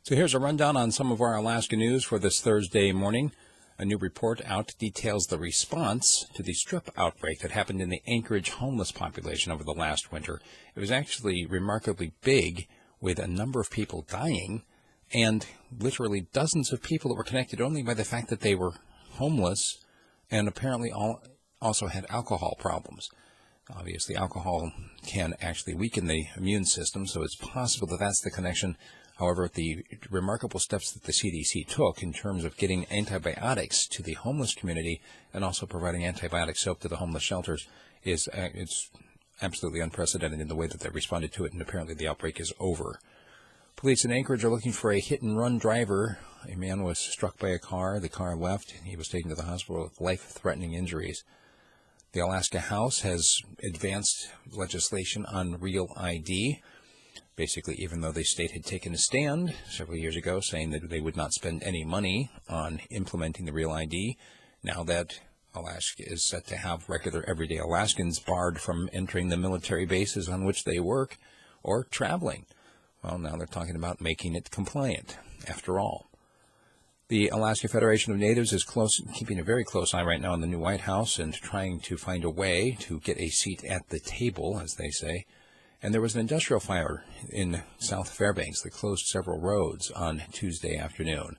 So here's a rundown on some of our Alaska news for this Thursday morning. A new report out details the response to the strep outbreak that happened in the Anchorage homeless population over the last winter. It was actually remarkably big, with a number of people dying and literally dozens of people that were connected only by the fact that they were homeless and apparently also had alcohol problems. Obviously, alcohol can actually weaken the immune system, so it's possible that that's the connection. However, the remarkable steps that the CDC took in terms of getting antibiotics to the homeless community and also providing antibiotic soap to the homeless shelters is it's absolutely unprecedented in the way that they responded to it, and apparently the outbreak is over. Police in Anchorage are looking for a hit-and-run driver. A man was struck by a car. The car left. He was taken to the hospital with life-threatening injuries. The Alaska House has advanced legislation on Real ID. Basically, even though the state had taken a stand several years ago saying that they would not spend any money on implementing the Real ID, now that Alaska is set to have regular everyday Alaskans barred from entering the military bases on which they work or traveling. Well, now they're talking about making it compliant, after all. The Alaska Federation of Natives is keeping a very close eye right now on the new White House and trying to find a way to get a seat at the table, as they say. And there was an industrial fire in South Fairbanks that closed several roads on Tuesday afternoon.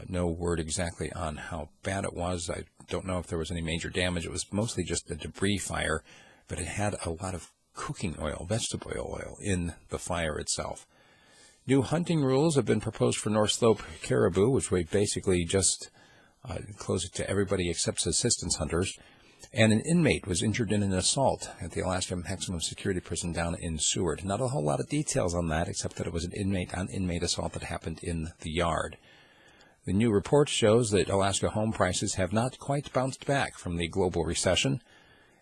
No word exactly on how bad it was. I don't know if there was any major damage. It was mostly just a debris fire, but it had a lot of cooking oil, vegetable oil, in the fire itself. New hunting rules have been proposed for North Slope caribou, which we basically just close it to everybody except subsistence hunters. And an inmate was injured in an assault at the Alaska Maximum Security Prison down in Seward. Not a whole lot of details on that, except that it was an inmate-on-inmate assault that happened in the yard. The new report shows that Alaska home prices have not quite bounced back from the global recession,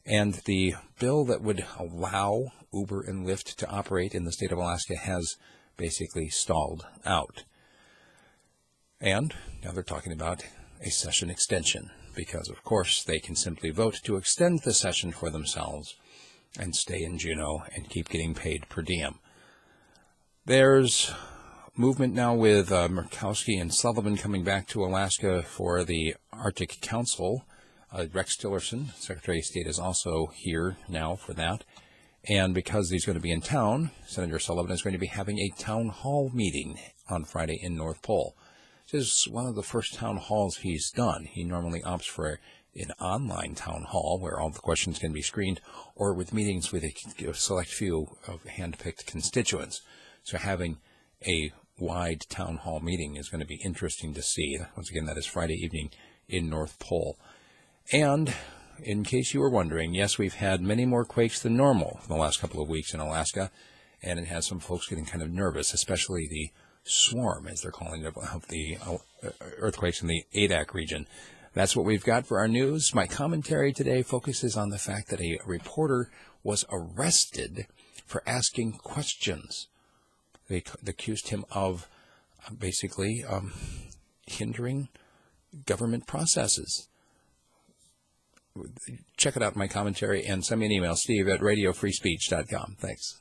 and the bill that would allow Uber and Lyft to operate in the state of Alaska has basically stalled out. And now they're talking about a session extension, because, of course, they can simply vote to extend the session for themselves and stay in Juneau and keep getting paid per diem. There's movement now with Murkowski and Sullivan coming back to Alaska for the Arctic Council. Rex Tillerson, Secretary of State, is also here now for that. And because he's going to be in town, Senator Sullivan is going to be having a town hall meeting on Friday in North Pole. This is one of the first town halls he's done. He normally opts for an online town hall where all the questions can be screened, or with meetings with a select few of hand-picked constituents. So having a wide town hall meeting is going to be interesting to see. Once again, that is Friday evening in North Pole. And in case you were wondering, yes, we've had many more quakes than normal in the last couple of weeks in Alaska, and it has some folks getting kind of nervous, especially the swarm, as they're calling it, of the earthquakes in the ADAC region. That's what we've got for our news. My commentary today focuses on the fact that a reporter was arrested for asking questions. They accused him of basically hindering government processes. Check it out in my commentary and send me an email, steve@radiofreespeech.com. Thanks.